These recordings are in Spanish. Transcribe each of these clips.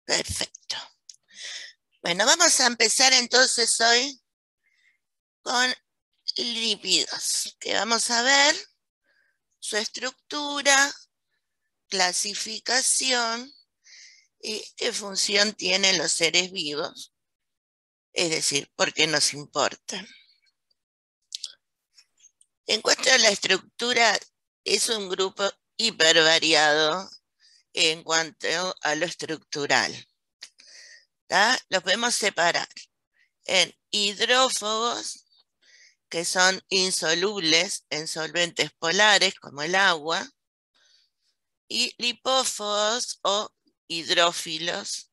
Perfecto. Bueno, vamos a empezar entonces hoy con lípidos, que vamos a ver su estructura, clasificación y qué función tienen los seres vivos, es decir, por qué nos importan. En cuanto a la estructura, es un grupo hipervariado en cuanto a lo estructural. Los podemos separar en hidrófobos, que son insolubles en solventes polares como el agua, y lipófobos o hidrófilos,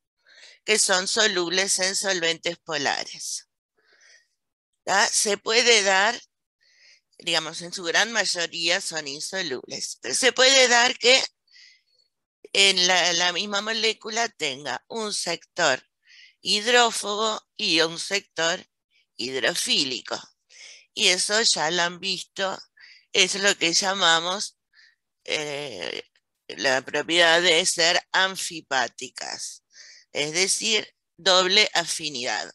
que son solubles en solventes polares. Se puede dar, digamos, en su gran mayoría son insolubles, pero se puede dar que en la misma molécula tenga un sector hidrófobo y un sector hidrofílico. Y eso ya lo han visto, es lo que llamamos la propiedad de ser anfipáticas, es decir, doble afinidad,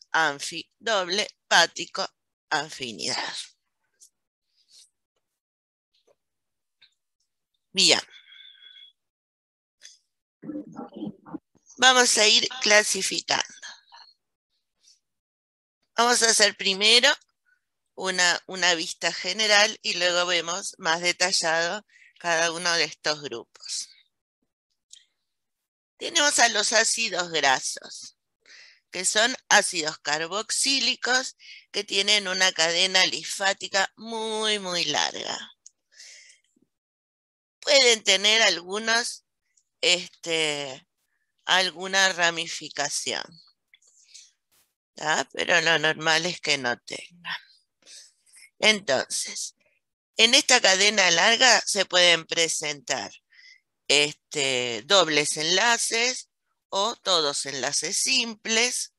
doble pático, afinidad. Bien. Vamos a ir clasificando. Vamos a hacer primero una vista general y luego vemos más detallado cada uno de estos grupos. Tenemos a los ácidos grasos, que son ácidos carboxílicos que tienen una cadena linfática muy, muy larga. Pueden tener alguna ramificación, pero lo normal es que no tengan. Entonces, en esta cadena larga se pueden presentar dobles enlaces o todos enlaces simples.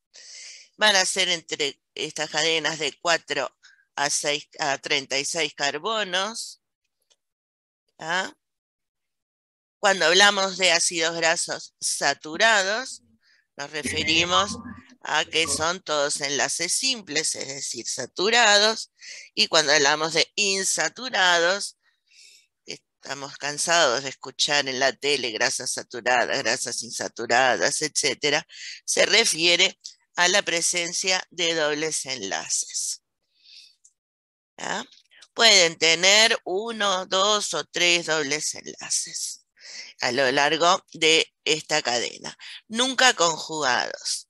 Van a ser entre estas cadenas de 4 a 36 carbonos. Cuando hablamos de ácidos grasos saturados, nos referimos a que son todos enlaces simples, es decir, saturados. Y cuando hablamos de insaturados, estamos cansados de escuchar en la tele grasas saturadas, grasas insaturadas, etcétera, se refiere a la presencia de dobles enlaces. Pueden tener 1, 2 o 3 dobles enlaces a lo largo de esta cadena, nunca conjugados.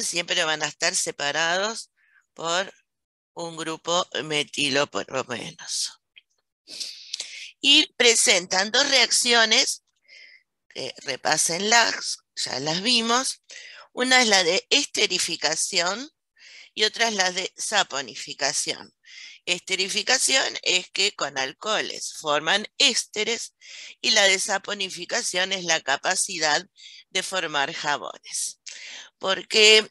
Siempre van a estar separados por un grupo metilo por lo menos. Y presentan dos reacciones, repásenlas, ya las vimos. Una es la de esterificación y otra es la de saponificación. Esterificación es que con alcoholes forman ésteres y la desaponificación es la capacidad de formar jabones. ¿Por qué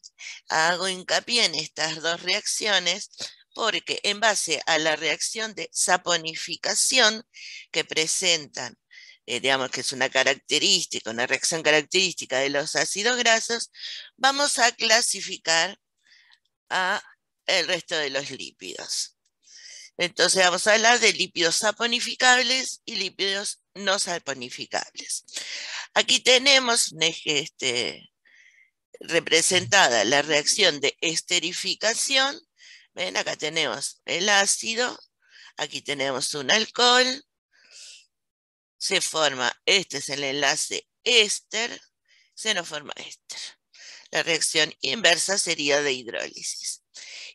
hago hincapié en estas dos reacciones? Porque en base a la reacción de saponificación que presentan, digamos que es una característica, una reacción característica de los ácidos grasos, vamos a clasificar a el resto de los lípidos. Entonces vamos a hablar de lípidos saponificables y lípidos no saponificables. Aquí tenemos representada la reacción de esterificación. Ven, acá tenemos el ácido, aquí tenemos un alcohol, se forma, este es el enlace éster, se nos forma éster. La reacción inversa sería de hidrólisis.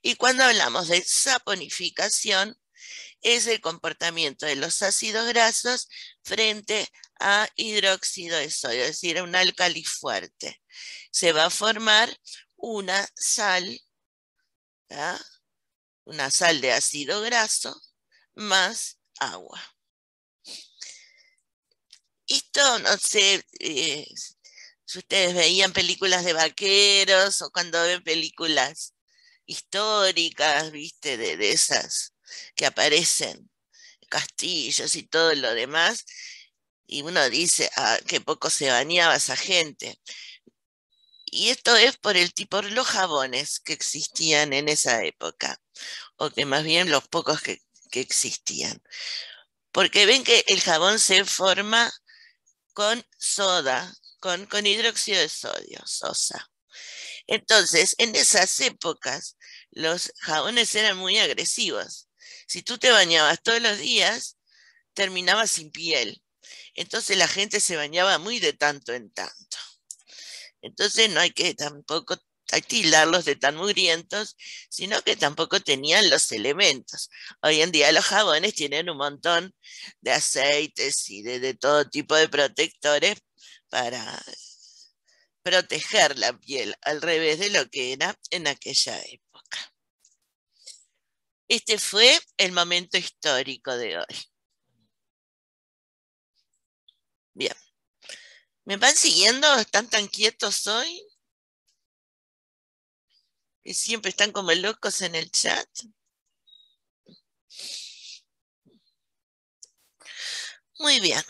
Y cuando hablamos de saponificación, es el comportamiento de los ácidos grasos frente a hidróxido de sodio, es decir, un álcali fuerte. Se va a formar una sal, una sal de ácido graso más agua. Esto, no sé, si ustedes veían películas de vaqueros o cuando ven películas históricas, viste, de esas que aparecen castillos y todo lo demás, y uno dice, qué poco se bañaba esa gente. Y esto es por los jabones que existían en esa época, o que más bien los pocos que existían. Porque ven que el jabón se forma con soda, con hidróxido de sodio, sosa. Entonces, en esas épocas, los jabones eran muy agresivos. Si tú te bañabas todos los días, terminabas sin piel. Entonces la gente se bañaba muy de tanto en tanto. Entonces no hay que tampoco tildarlos de tan mugrientos, sino que tampoco tenían los elementos. Hoy en día los jabones tienen un montón de aceites y de todo tipo de protectores para proteger la piel, al revés de lo que era en aquella época. Este fue el momento histórico de hoy. Bien. ¿Me van siguiendo? ¿Están tan quietos hoy? Que siempre están como locos en el chat. Muy bien.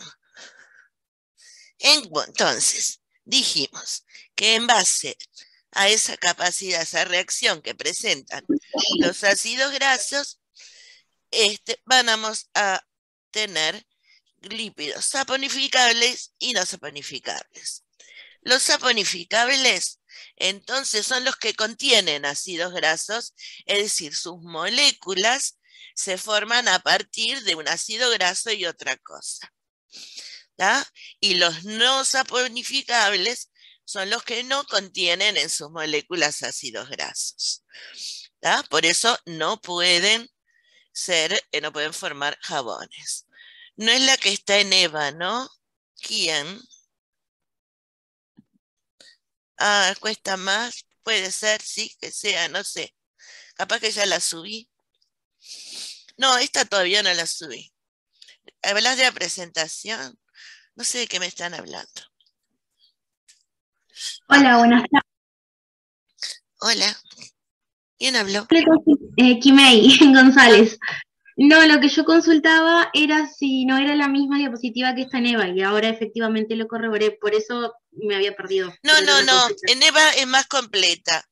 Entonces, dijimos que en base a esa capacidad, esa reacción que presentan los ácidos grasos, vamos a tener lípidos saponificables y no saponificables. Los saponificables, entonces, son los que contienen ácidos grasos, es decir, sus moléculas se forman a partir de un ácido graso y otra cosa. ¿tá? Y los no saponificables son los que no contienen en sus moléculas ácidos grasos. ¿tá? Por eso no pueden no pueden formar jabones. No es la que está en EVA, ¿no? ¿Quién? Ah, cuesta más. Puede ser, sí, que sea, no sé. Capaz que ya la subí. No, esta todavía no la subí. ¿Hablas de la presentación? No sé de qué me están hablando. Hola, buenas tardes. Hola. ¿Quién habló? Kimei González. No, lo que yo consultaba era si no era la misma diapositiva que está en EVA y ahora efectivamente lo corroboré, por eso me había perdido. No, no, no. En EVA es más completa.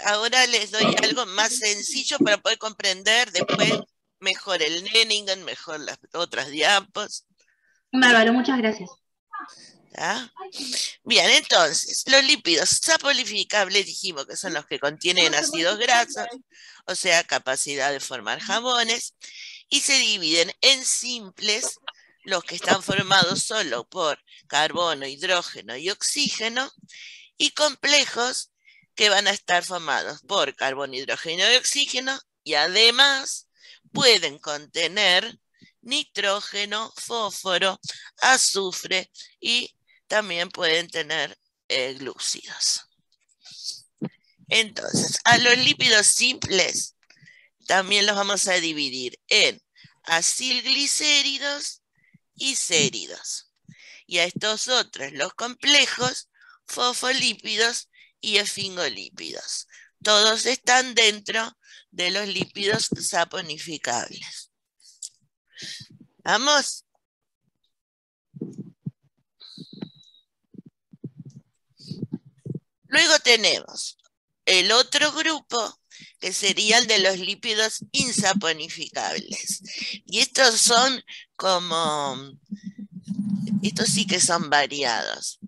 Ahora les doy algo más sencillo para poder comprender después mejor el Nenningen, mejor las otras diapos. Bárbaro, muchas gracias. ¿tá? Bien, entonces, los lípidos saponificables dijimos que son los que contienen ácidos grasos, o sea, capacidad de formar jabones, y se dividen en simples, los que están formados solo por carbono, hidrógeno y oxígeno, y complejos que van a estar formados por carbono, hidrógeno y oxígeno, y además pueden contener nitrógeno, fósforo, azufre y también pueden tener glúcidos. Entonces, a los lípidos simples también los vamos a dividir en acilglicéridos y séridos. Y a estos otros, los complejos, fosfolípidos y esfingolípidos. Todos están dentro de los lípidos saponificables. ¿Vamos? Luego tenemos el otro grupo, que sería el de los lípidos insaponificables. Y estos son estos sí que son variados.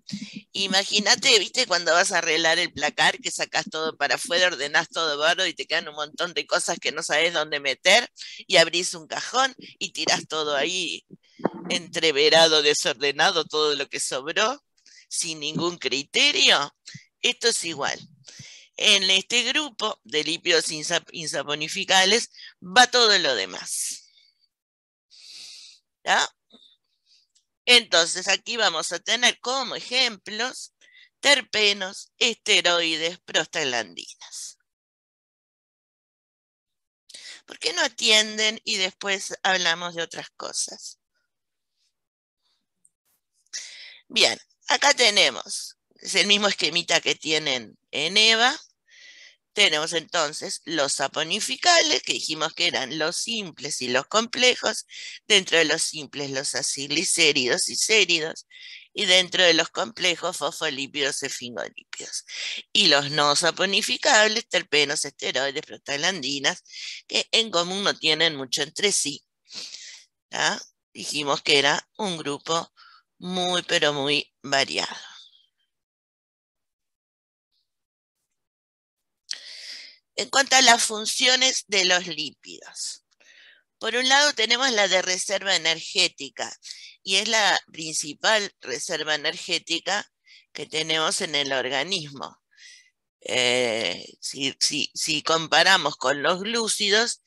Imagínate, viste, cuando vas a arreglar el placar, que sacas todo para afuera, ordenás todo barro y te quedan un montón de cosas que no sabes dónde meter, y abrís un cajón y tirás todo ahí entreverado, desordenado, todo lo que sobró, sin ningún criterio. Esto es igual. En este grupo de lípidos insaponificables va todo lo demás. ¿Ya? Entonces aquí vamos a tener como ejemplos terpenos, esteroides, prostaglandinas. ¿Por qué no atienden y después hablamos de otras cosas? Bien, acá tenemos, es el mismo esquemita que tienen en EVA. Tenemos entonces los saponificables, que dijimos que eran los simples y los complejos. Dentro de los simples, los acilglicéridos y séridos. y dentro de los complejos fosfolípidos esfingolípidos. Y los no saponificables, terpenos, esteroides, prostaglandinas, que en común no tienen mucho entre sí. ¿Ya? Dijimos que era un grupo muy, pero muy variado. En cuanto a las funciones de los lípidos, por un lado tenemos la de reserva energética, y es la principal reserva energética que tenemos en el organismo. Si comparamos con los glúcidos,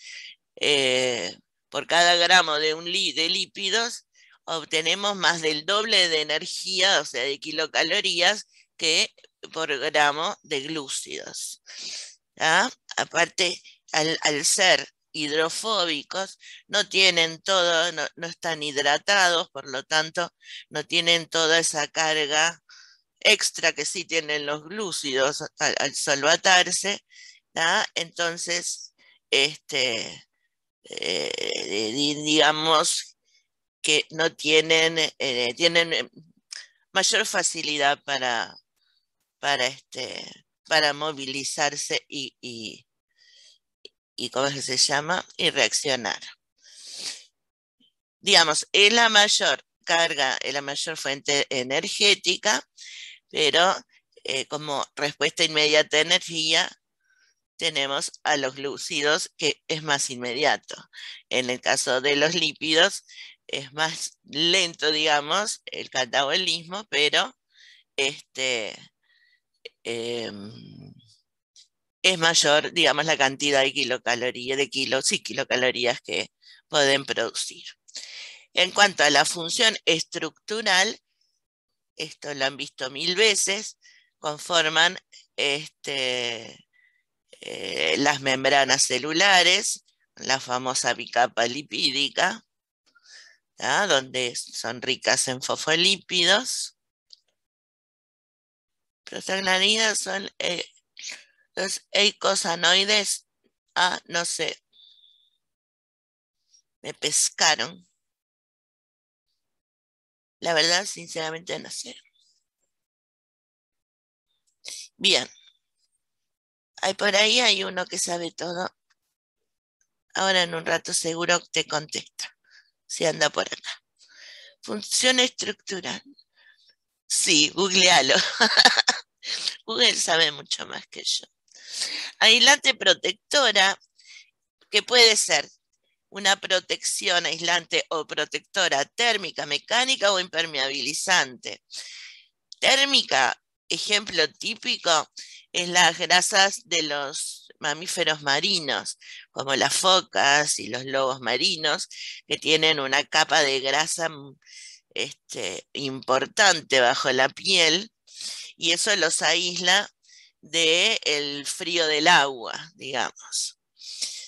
por cada gramo de lípidos, obtenemos más del doble de energía, o sea, de kilocalorías, que por gramo de glúcidos. ¿Ya? Aparte, al ser hidrofóbicos, no tienen todo, no están hidratados, por lo tanto, no tienen toda esa carga extra que sí tienen los glúcidos al solvatarse, ¿ya? Entonces, digamos que no tienen, tienen mayor facilidad para movilizarse y ¿cómo se llama? Y reaccionar. Digamos, es la mayor carga, es la mayor fuente energética, pero como respuesta inmediata de energía tenemos a los glúcidos, que es más inmediato. En el caso de los lípidos es más lento, digamos, el catabolismo, pero es mayor, digamos, la cantidad de kilocalorías, kilocalorías que pueden producir. En cuanto a la función estructural, esto lo han visto 1000 veces, conforman las membranas celulares, la famosa bicapa lipídica, ¿ya? Donde son ricas en fosfolípidos. Prostaglandinas son los eicosanoides. No sé, me pescaron. La verdad, sinceramente, no sé. Bien. Por ahí hay uno que sabe todo. Ahora en un rato seguro te contesta, si anda por acá. Función estructural. Sí, googlealo. Google sabe mucho más que yo. Aislante protectora, que puede ser una protección aislante o protectora térmica, mecánica o impermeabilizante. Térmica, ejemplo típico, es las grasas de los mamíferos marinos, como las focas y los lobos marinos, que tienen una capa de grasa importante bajo la piel, y eso los aísla del frío del agua, digamos.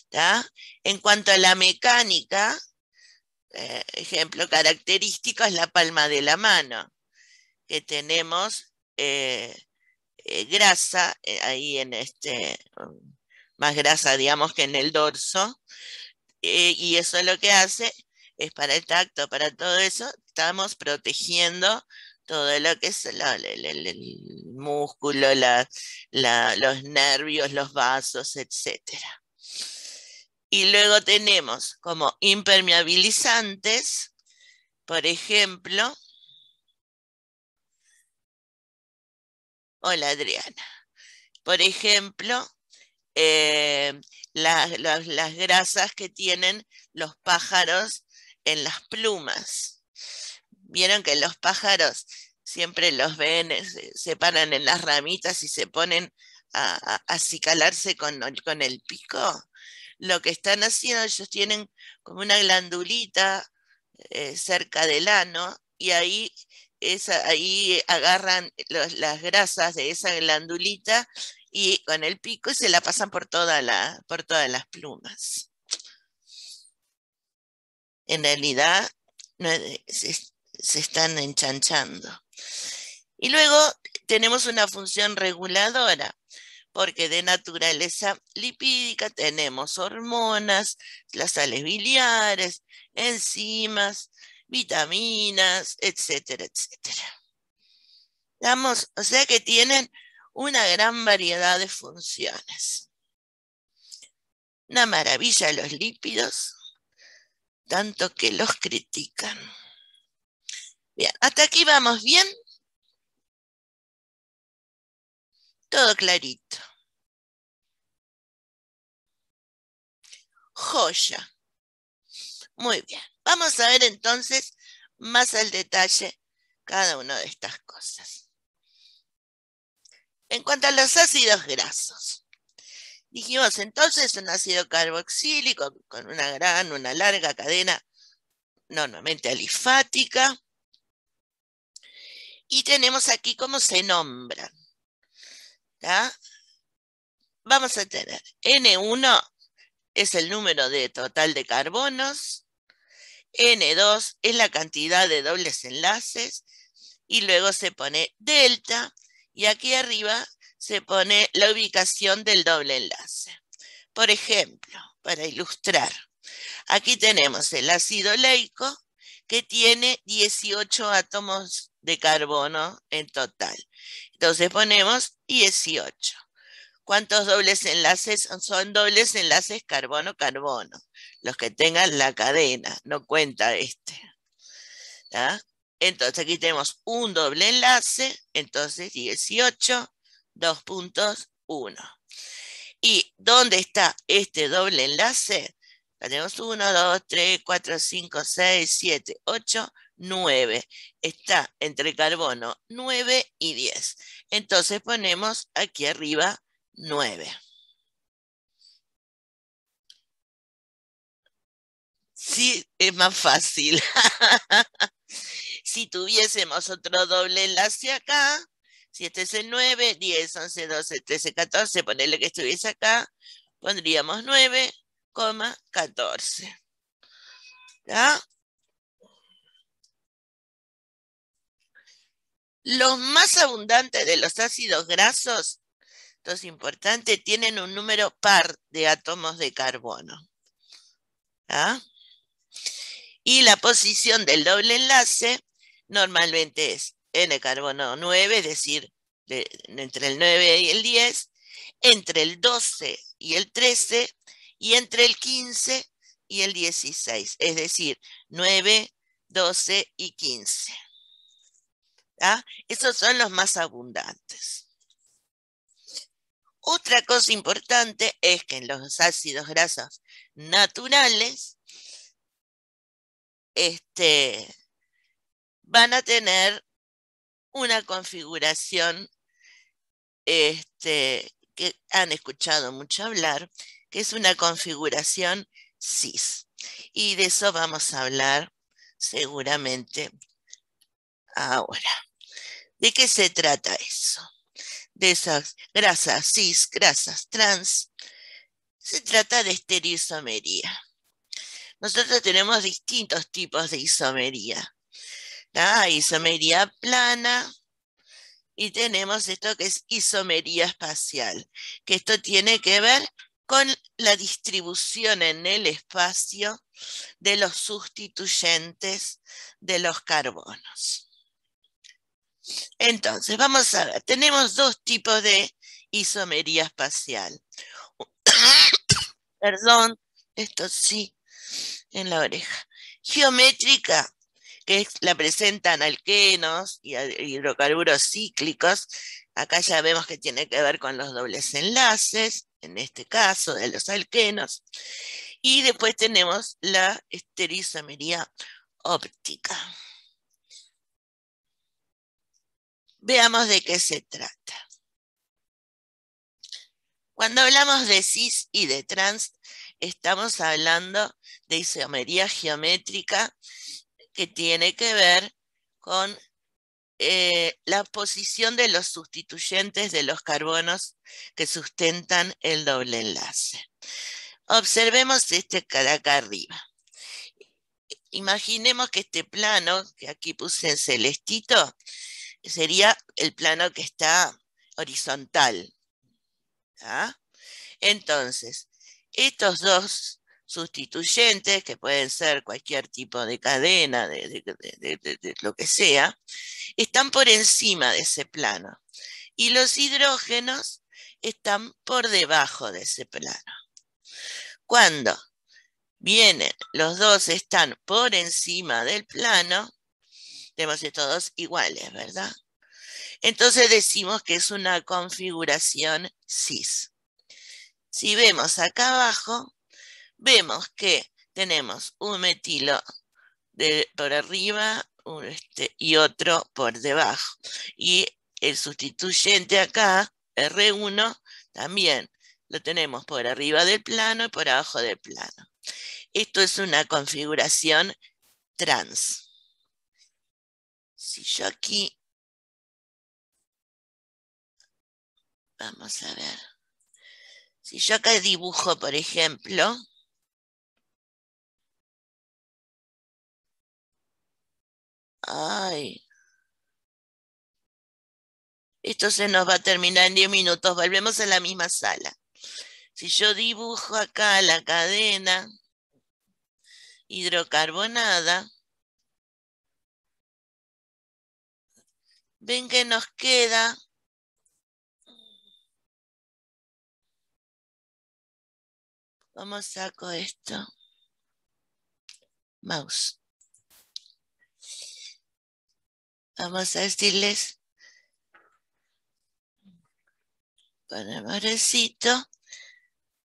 ¿Tá? En cuanto a la mecánica, ejemplo característico es la palma de la mano, que tenemos grasa ahí en más grasa, digamos, que en el dorso, y eso lo que hace es para el tacto, para todo eso, estamos protegiendo todo lo que es el músculo, los nervios, los vasos, etcétera. Y luego tenemos como impermeabilizantes, por ejemplo, hola Adriana, por ejemplo, las grasas que tienen los pájaros en las plumas. Vieron que los pájaros siempre los ven, se paran en las ramitas y se ponen a acicalarse con el pico. Lo que están haciendo, ellos tienen como una glandulita cerca del ano, y ahí agarran las grasas de esa glandulita y con el pico se la pasan por todas las plumas. En realidad no, se están enchanchando. Y luego tenemos una función reguladora, porque de naturaleza lipídica tenemos hormonas, las sales biliares, enzimas, vitaminas, etcétera, etcétera. O sea que tienen una gran variedad de funciones. Una maravilla los lípidos, tanto que los critican. Bien, hasta aquí vamos bien. Todo clarito. Joya. Muy bien. Vamos a ver entonces más al detalle cada una de estas cosas. En cuanto a los ácidos grasos, dijimos entonces un ácido carboxílico con una larga cadena normalmente alifática. Y tenemos aquí cómo se nombran. ¿Tá? Vamos a tener N1 es el número de total de carbonos, N2 es la cantidad de dobles enlaces, y luego se pone delta, y aquí arriba se pone la ubicación del doble enlace. Por ejemplo, para ilustrar, aquí tenemos el ácido leico, que tiene 18 átomos de carbono en total. Entonces ponemos 18. ¿Cuántos dobles enlaces? Son dobles enlaces carbono-carbono. Los que tengan la cadena, no cuenta este. ¿Tá? Entonces aquí tenemos un doble enlace, entonces 18, 2.1. ¿Y dónde está este doble enlace? Tenemos 1, 2, 3, 4, 5, 6, 7, 8, 9. Está entre carbono 9 y 10. Entonces ponemos aquí arriba 9. Sí, es más fácil. Si tuviésemos otro doble enlace acá, si este es el 9, 10, 11, 12, 13, 14, ponerle que estuviese acá, pondríamos 9,14. ¿Ya? Los más abundantes de los ácidos grasos, esto es importante, tienen un número par de átomos de carbono. ¿Ya? Y la posición del doble enlace normalmente es N carbono 9, es decir, entre el 9 y el 10, entre el 12 y el 13, y entre el 15 y el 16, es decir, 9, 12 y 15. ¿Ah? Esos son los más abundantes. Otra cosa importante es que en los ácidos grasos naturales van a tener una configuración que han escuchado mucho hablar, que es una configuración cis. Y de eso vamos a hablar seguramente ahora. ¿De qué se trata eso? De esas grasas cis, grasas trans. Se trata de estereoisomería. Nosotros tenemos distintos tipos de isomería. La isomería plana, y tenemos esto que es isomería espacial, que esto tiene que ver con la distribución en el espacio de los sustituyentes de los carbonos. Entonces, vamos a ver, tenemos dos tipos de isomería espacial. Perdón, esto sí, en la oreja. Geométrica, que la presentan alquenos y hidrocarburos cíclicos. Acá ya vemos que tiene que ver con los dobles enlaces, en este caso de los alquenos. Y después tenemos la estereoisomería óptica. Veamos de qué se trata. Cuando hablamos de cis y de trans, estamos hablando de isomería geométrica que tiene que ver con la posición de los sustituyentes de los carbonos que sustentan el doble enlace. Observemos este de acá arriba. Imaginemos que este plano, que aquí puse en celestito, sería el plano que está horizontal. ¿Ah? Entonces, estos dos sustituyentes, que pueden ser cualquier tipo de cadena, de lo que sea, están por encima de ese plano. Y los hidrógenos están por debajo de ese plano. Cuando vienen, los dos están por encima del plano, tenemos estos dos iguales, ¿verdad? Entonces decimos que es una configuración cis. Si vemos acá abajo, vemos que tenemos un metilo por arriba y otro por debajo. Y el sustituyente acá, R1, también lo tenemos por arriba del plano y por abajo del plano. Esto es una configuración trans. Si yo aquí, vamos a ver, si yo acá dibujo, por ejemplo, esto se nos va a terminar en 10 minutos, volvemos a la misma sala. Si yo dibujo acá la cadena hidrocarbonada, ven que nos queda ¿cómo saco esto? Mouse. Vamos a decirles ponemos recito.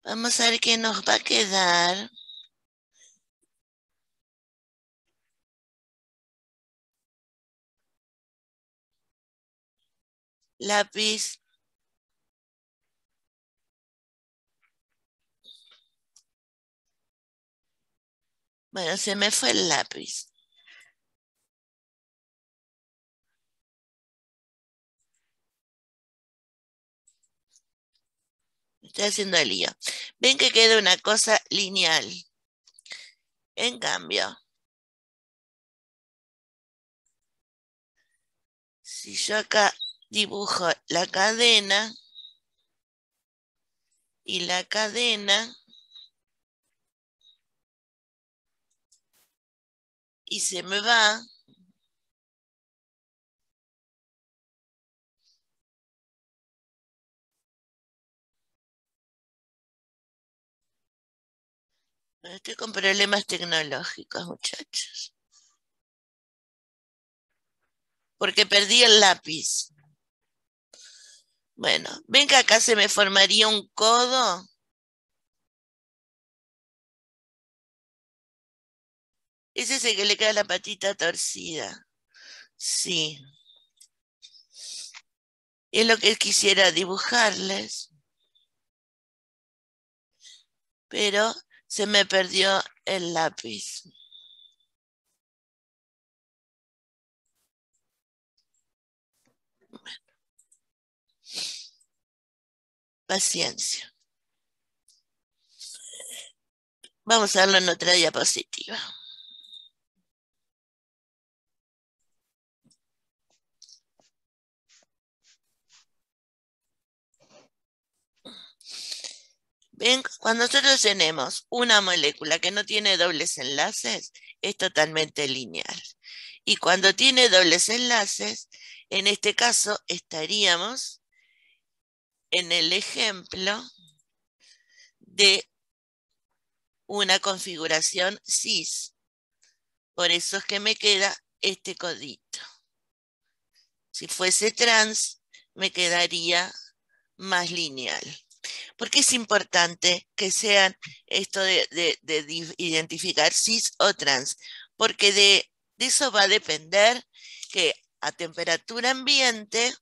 Vamos a ver qué nos va a quedar. Lápiz. Bueno, se me fue el lápiz. Estoy haciendo el lío. Ven que queda una cosa lineal. En cambio, si yo acá dibujo la cadena y la cadena y se me va, estoy con problemas tecnológicos, muchachos. Porque perdí el lápiz. Bueno, ven que acá se me formaría un codo. Ese es el que le queda la patita torcida. Sí. Es lo que quisiera dibujarles. Pero se me perdió el lápiz. Paciencia. Vamos a verlo en otra diapositiva. Ven, cuando nosotros tenemos una molécula que no tiene dobles enlaces, es totalmente lineal. Y cuando tiene dobles enlaces, en este caso estaríamos en el ejemplo de una configuración cis. Por eso es que me queda este codito. Si fuese trans, me quedaría más lineal. ¿Por qué es importante que sean esto de identificar cis o trans? Porque de eso va a depender que a temperatura ambiente,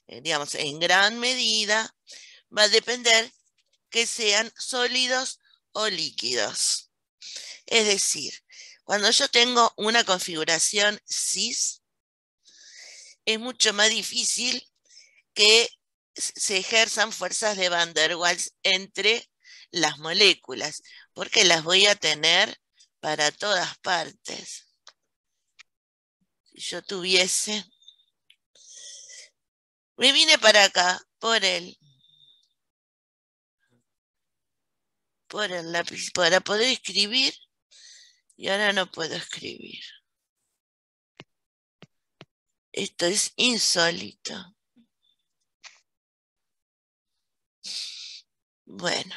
digamos, en gran medida, va a depender que sean sólidos o líquidos. Es decir, cuando yo tengo una configuración cis, es mucho más difícil que se ejerzan fuerzas de Van der Waals entre las moléculas, porque las voy a tener para todas partes. Si yo tuviese... Me vine para acá por por el lápiz para poder escribir y ahora no puedo escribir. Esto es insólito. Bueno.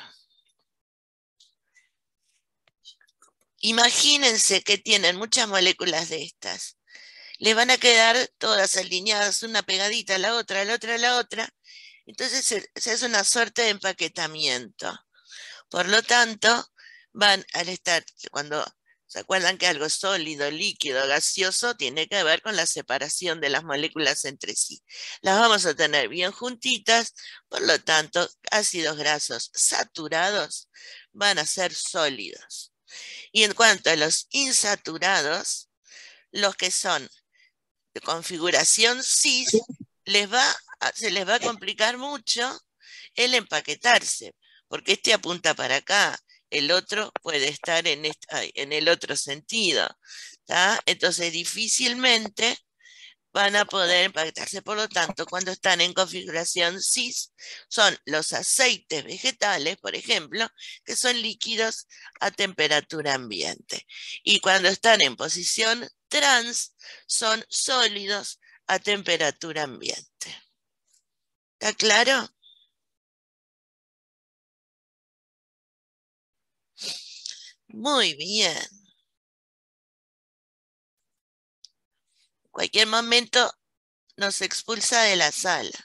Imagínense que tienen muchas moléculas de estas. Le van a quedar todas alineadas, una pegadita a la otra, a la otra, a la otra. Entonces se hace una suerte de empaquetamiento. Por lo tanto, al estar, cuando se acuerdan que algo sólido, líquido, gaseoso, tiene que ver con la separación de las moléculas entre sí. Las vamos a tener bien juntitas, por lo tanto, ácidos grasos saturados van a ser sólidos. Y en cuanto a los insaturados, los que son de configuración cis, se les va a complicar mucho el empaquetarse, porque este apunta para acá, el otro puede estar en el otro sentido, ¿tá? Entonces difícilmente van a poder empaquetarse. Por lo tanto, cuando están en configuración cis, son los aceites vegetales, por ejemplo, que son líquidos a temperatura ambiente. Y cuando están en posición trans, son sólidos a temperatura ambiente. ¿Está claro? Muy bien. En cualquier momento nos expulsa de la sala.